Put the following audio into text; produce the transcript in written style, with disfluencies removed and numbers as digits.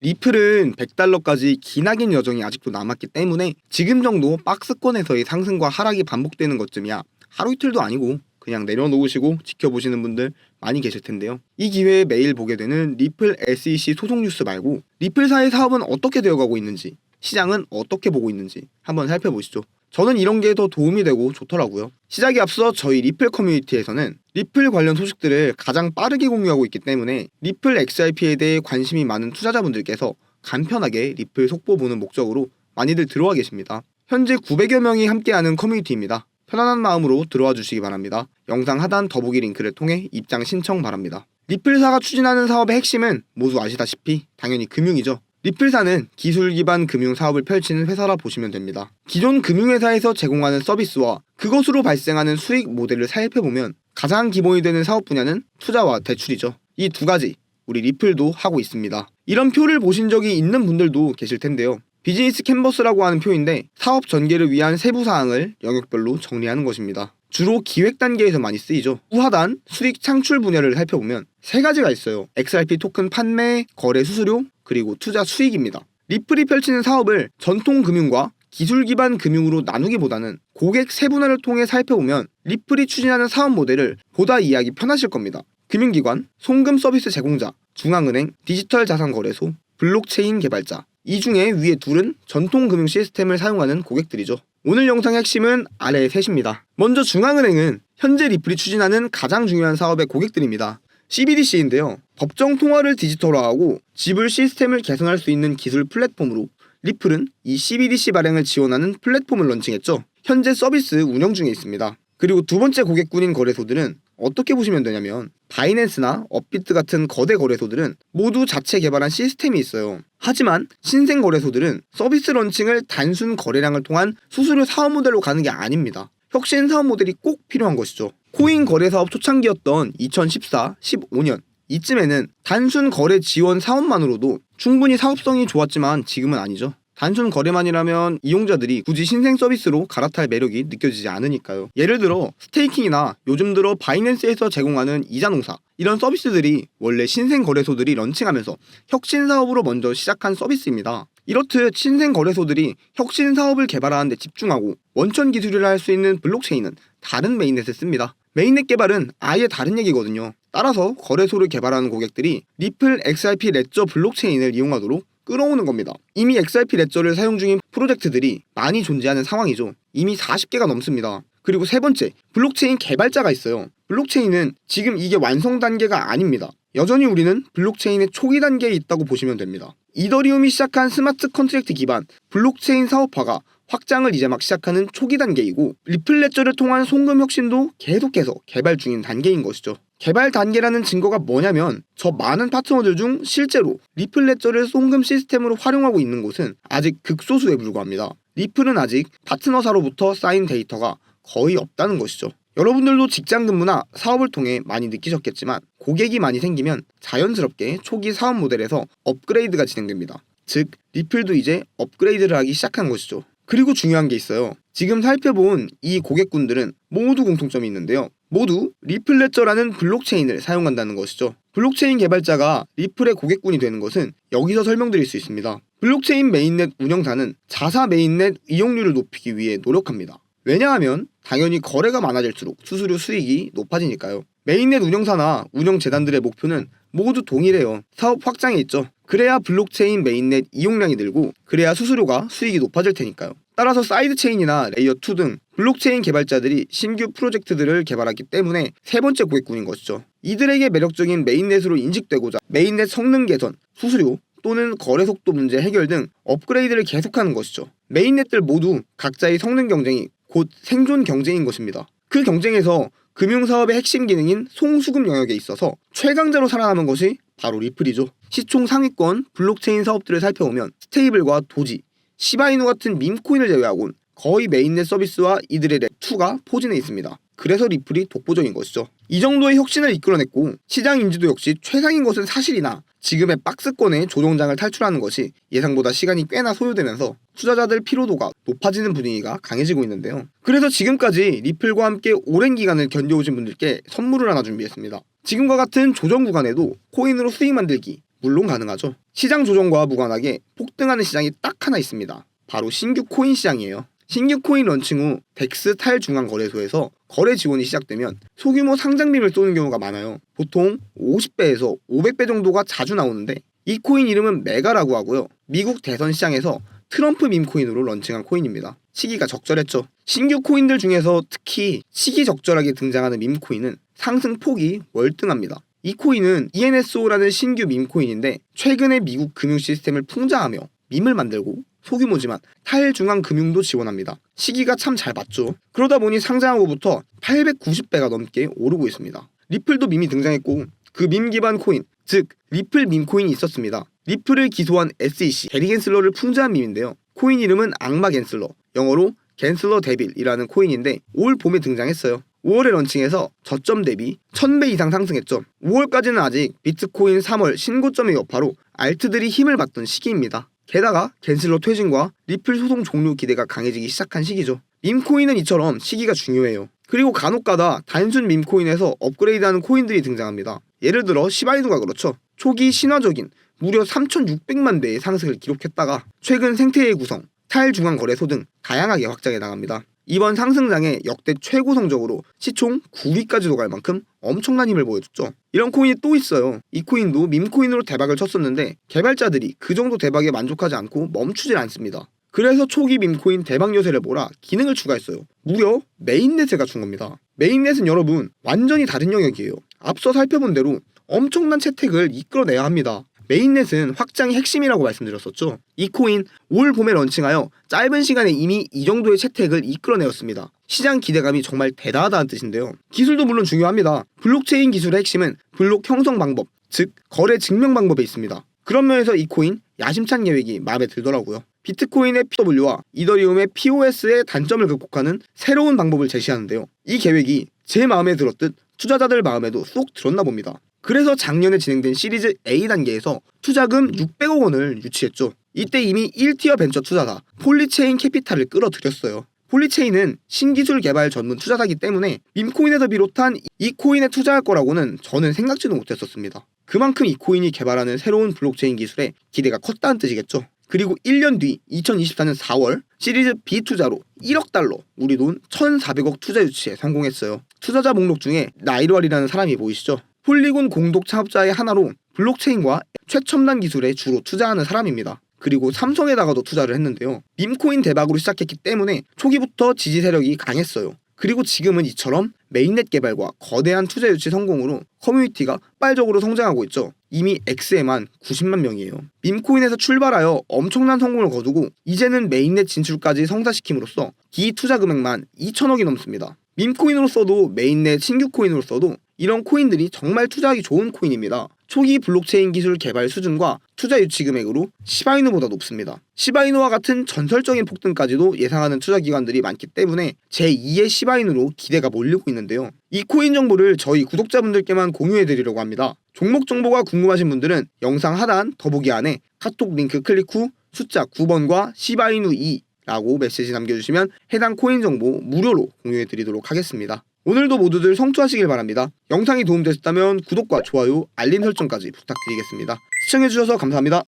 리플은 100달러까지 기나긴 여정이 아직도 남았기 때문에 지금 정도 박스권에서의 상승과 하락이 반복되는 것쯤이야 하루 이틀도 아니고 그냥 내려놓으시고 지켜보시는 분들 많이 계실 텐데요. 이 기회에 매일 보게 되는 리플 SEC 소송 뉴스 말고 리플사의 사업은 어떻게 되어가고 있는지, 시장은 어떻게 보고 있는지 한번 살펴보시죠. 저는 이런 게 더 도움이 되고 좋더라고요. 시작에 앞서 저희 리플 커뮤니티에서는 리플 관련 소식들을 가장 빠르게 공유하고 있기 때문에 리플 XRP에 대해 관심이 많은 투자자분들께서 간편하게 리플 속보 보는 목적으로 많이들 들어와 계십니다. 현재 900여 명이 함께하는 커뮤니티입니다. 편안한 마음으로 들어와 주시기 바랍니다. 영상 하단 더보기 링크를 통해 입장 신청 바랍니다. 리플사가 추진하는 사업의 핵심은 모두 아시다시피 당연히 금융이죠. 리플사는 기술 기반 금융 사업을 펼치는 회사라 보시면 됩니다. 기존 금융회사에서 제공하는 서비스와 그것으로 발생하는 수익 모델을 살펴보면 가장 기본이 되는 사업 분야는 투자와 대출이죠. 이 두 가지 우리 리플도 하고 있습니다. 이런 표를 보신 적이 있는 분들도 계실 텐데요. 비즈니스 캔버스라고 하는 표인데 사업 전개를 위한 세부 사항을 영역별로 정리하는 것입니다. 주로 기획 단계에서 많이 쓰이죠. 우하단 수익 창출 분야를 살펴보면 세 가지가 있어요. XRP 토큰 판매, 거래 수수료, 그리고 투자 수익입니다. 리플이 펼치는 사업을 전통 금융과 기술 기반 금융으로 나누기보다는 고객 세분화를 통해 살펴보면 리플이 추진하는 사업 모델을 보다 이해하기 편하실 겁니다. 금융기관, 송금 서비스 제공자, 중앙은행, 디지털 자산 거래소, 블록체인 개발자. 이 중에 위에 둘은 전통 금융 시스템을 사용하는 고객들이죠. 오늘 영상의 핵심은 아래 셋입니다. 먼저 중앙은행은 현재 리플이 추진하는 가장 중요한 사업의 고객들입니다. CBDC인데요. 법정 통화를 디지털화하고 지불 시스템을 개선할 수 있는 기술 플랫폼으로 리플은 이 CBDC 발행을 지원하는 플랫폼을 런칭했죠. 현재 서비스 운영 중에 있습니다. 그리고 두 번째 고객군인 거래소들은 어떻게 보시면 되냐면 바이낸스나 업비트 같은 거대 거래소들은 모두 자체 개발한 시스템이 있어요. 하지만 신생 거래소들은 서비스 런칭을 단순 거래량을 통한 수수료 사업 모델로 가는 게 아닙니다. 혁신 사업 모델이 꼭 필요한 것이죠. 코인 거래 사업 초창기였던 2014, 15년 이쯤에는 단순 거래 지원 사업만으로도 충분히 사업성이 좋았지만 지금은 아니죠. 단순 거래만이라면 이용자들이 굳이 신생 서비스로 갈아탈 매력이 느껴지지 않으니까요. 예를 들어 스테이킹이나 요즘 들어 바이낸스에서 제공하는 이자농사 이런 서비스들이 원래 신생 거래소들이 런칭하면서 혁신 사업으로 먼저 시작한 서비스입니다. 이렇듯 신생 거래소들이 혁신 사업을 개발하는 데 집중하고 원천 기술이라 할 수 있는 블록체인은 다른 메인넷을 씁니다. 메인넷 개발은 아예 다른 얘기거든요. 따라서 거래소를 개발하는 고객들이 리플 XRP 레저 블록체인을 이용하도록 끌어오는 겁니다. 이미 XRP 레저를 사용 중인 프로젝트들이 많이 존재하는 상황이죠. 이미 40개가 넘습니다. 그리고 세 번째, 블록체인 개발자가 있어요. 블록체인은 지금 이게 완성 단계가 아닙니다. 여전히 우리는 블록체인의 초기 단계에 있다고 보시면 됩니다. 이더리움이 시작한 스마트 컨트랙트 기반 블록체인 사업화가 확장을 이제 막 시작하는 초기 단계이고 리플 레저를 통한 송금 혁신도 계속해서 개발 중인 단계인 것이죠. 개발 단계라는 증거가 뭐냐면 저 많은 파트너들 중 실제로 리플 레저를 송금 시스템으로 활용하고 있는 곳은 아직 극소수에 불과합니다. 리플은 아직 파트너사로부터 쌓인 데이터가 거의 없다는 것이죠. 여러분들도 직장 근무나 사업을 통해 많이 느끼셨겠지만 고객이 많이 생기면 자연스럽게 초기 사업 모델에서 업그레이드가 진행됩니다. 즉 리플도 이제 업그레이드를 하기 시작한 것이죠. 그리고 중요한 게 있어요. 지금 살펴본 이 고객군들은 모두 공통점이 있는데요. 모두 리플 레저라는 블록체인을 사용한다는 것이죠. 블록체인 개발자가 리플의 고객군이 되는 것은 여기서 설명드릴 수 있습니다. 블록체인 메인넷 운영사는 자사 메인넷 이용률을 높이기 위해 노력합니다. 왜냐하면 당연히 거래가 많아질수록 수수료 수익이 높아지니까요. 메인넷 운영사나 운영재단들의 목표는 모두 동일해요. 사업 확장에 있죠. 그래야 블록체인 메인넷 이용량이 늘고 그래야 수수료가 수익이 높아질 테니까요. 따라서 사이드체인이나 레이어2 등 블록체인 개발자들이 신규 프로젝트들을 개발하기 때문에 세 번째 고객군인 것이죠. 이들에게 매력적인 메인넷으로 인식되고자 메인넷 성능 개선, 수수료 또는 거래 속도 문제 해결 등 업그레이드를 계속하는 것이죠. 메인넷들 모두 각자의 성능 경쟁이 곧 생존 경쟁인 것입니다. 그 경쟁에서 금융사업의 핵심 기능인 송수금 영역에 있어서 최강자로 살아남은 것이 바로 리플이죠. 시총 상위권 블록체인 사업들을 살펴보면 스테이블과 도지, 시바이누 같은 밈코인을 제외하고는 거의 메인넷 서비스와 이들의 랩2가 포진해 있습니다. 그래서 리플이 독보적인 것이죠. 이 정도의 혁신을 이끌어냈고 시장 인지도 역시 최상인 것은 사실이나 지금의 박스권의 조정장을 탈출하는 것이 예상보다 시간이 꽤나 소요되면서 투자자들 피로도가 높아지는 분위기가 강해지고 있는데요. 그래서 지금까지 리플과 함께 오랜 기간을 견뎌오신 분들께 선물을 하나 준비했습니다. 지금과 같은 조정 구간에도 코인으로 수익 만들기, 물론 가능하죠. 시장 조정과 무관하게 폭등하는 시장이 딱 하나 있습니다. 바로 신규 코인 시장이에요. 신규 코인 런칭 후 덱스 탈중앙거래소에서 거래 지원이 시작되면 소규모 상장빔을 쏘는 경우가 많아요. 보통 50배에서 500배 정도가 자주 나오는데 이 코인 이름은 메가라고 하고요. 미국 대선 시장에서 트럼프 밈코인으로 런칭한 코인입니다. 시기가 적절했죠. 신규 코인들 중에서 특히 시기 적절하게 등장하는 밈코인은 상승폭이 월등합니다. 이 코인은 ENSO라는 신규 밈코인인데 최근에 미국 금융 시스템을 풍자하며 밈을 만들고 소규모지만 탈중앙 금융도 지원합니다. 시기가 참 잘 맞죠. 그러다 보니 상장하고부터 890배가 넘게 오르고 있습니다. 리플도 밈이 등장했고 그 밈 기반 코인, 즉 리플 밈코인이 있었습니다. 리플을 기소한 SEC, 게리 겐슬러를 풍자한 밈인데요. 코인 이름은 악마 겐슬러, 영어로 겐슬러 데빌이라는 코인인데 올 봄에 등장했어요. 5월에 런칭해서 저점 대비 1000배 이상 상승했죠. 5월까지는 아직 비트코인 3월 신고점의 여파로 알트들이 힘을 받던 시기입니다. 게다가 겐슬러 퇴진과 리플 소송 종료 기대가 강해지기 시작한 시기죠. 밈코인은 이처럼 시기가 중요해요. 그리고 간혹가다 단순 밈코인에서 업그레이드하는 코인들이 등장합니다. 예를 들어 시바이누가 그렇죠. 초기 신화적인 무려 3600만 배의 상승을 기록했다가 최근 생태의 구성, 탈중앙거래소 등 다양하게 확장해 나갑니다. 이번 상승장에 역대 최고 성적으로 시총 9위까지도 갈 만큼 엄청난 힘을 보여줬죠. 이런 코인이 또 있어요. 이 코인도 밈코인으로 대박을 쳤었는데 개발자들이 그 정도 대박에 만족하지 않고 멈추질 않습니다. 그래서 초기 밈코인 대박 요새를 몰아 기능을 추가했어요. 무려 메인넷을 갖춘 겁니다. 메인넷은 여러분 완전히 다른 영역이에요. 앞서 살펴본 대로 엄청난 채택을 이끌어내야 합니다. 메인넷은 확장의 핵심이라고 말씀드렸었죠. 이 코인 올 봄에 런칭하여 짧은 시간에 이미 이 정도의 채택을 이끌어내었습니다. 시장 기대감이 정말 대단하다는 뜻인데요. 기술도 물론 중요합니다. 블록체인 기술의 핵심은 블록 형성 방법, 즉 거래 증명 방법에 있습니다. 그런 면에서 이 코인 야심찬 계획이 마음에 들더라고요. 비트코인의 PW와 이더리움의 POS의 단점을 극복하는 새로운 방법을 제시하는데요. 이 계획이 제 마음에 들었듯 투자자들 마음에도 쏙 들었나 봅니다. 그래서 작년에 진행된 시리즈 A 단계에서 투자금 600억 원을 유치했죠. 이때 이미 1티어 벤처 투자사 폴리체인 캐피탈을 끌어들였어요. 폴리체인은 신기술 개발 전문 투자사이기 때문에 밈코인에서 비롯한 이 코인에 투자할 거라고는 저는 생각지도 못했었습니다. 그만큼 이 코인이 개발하는 새로운 블록체인 기술에 기대가 컸다는 뜻이겠죠. 그리고 1년 뒤 2024년 4월 시리즈 B 투자로 1억 달러, 우리 돈 1,400억 투자 유치에 성공했어요. 투자자 목록 중에 나이르왈이라는 사람이 보이시죠? 폴리곤 공동 창업자의 하나로 블록체인과 최첨단 기술에 주로 투자하는 사람입니다. 그리고 삼성에다가도 투자를 했는데요. 밈코인 대박으로 시작했기 때문에 초기부터 지지 세력이 강했어요. 그리고 지금은 이처럼 메인넷 개발과 거대한 투자 유치 성공으로 커뮤니티가 폭발적으로 성장하고 있죠. 이미 XM만 90만 명이에요. 밈코인에서 출발하여 엄청난 성공을 거두고 이제는 메인넷 진출까지 성사시킴으로써 기 투자 금액만 2천억이 넘습니다. 밈코인으로서도 메인넷 신규 코인으로서도 이런 코인들이 정말 투자하기 좋은 코인입니다. 초기 블록체인 기술 개발 수준과 투자 유치 금액으로 시바이누보다 높습니다. 시바이누와 같은 전설적인 폭등까지도 예상하는 투자 기관들이 많기 때문에 제2의 시바이누로 기대가 몰리고 있는데요. 이 코인 정보를 저희 구독자분들께만 공유해드리려고 합니다. 종목 정보가 궁금하신 분들은 영상 하단 더보기 안에 카톡 링크 클릭 후 숫자 9번과 시바이누 2 라고 메시지 남겨주시면 해당 코인 정보 무료로 공유해드리도록 하겠습니다. 오늘도 모두들 성투하시길 바랍니다. 영상이 도움되셨다면 구독과 좋아요, 알림 설정까지 부탁드리겠습니다. 시청해주셔서 감사합니다.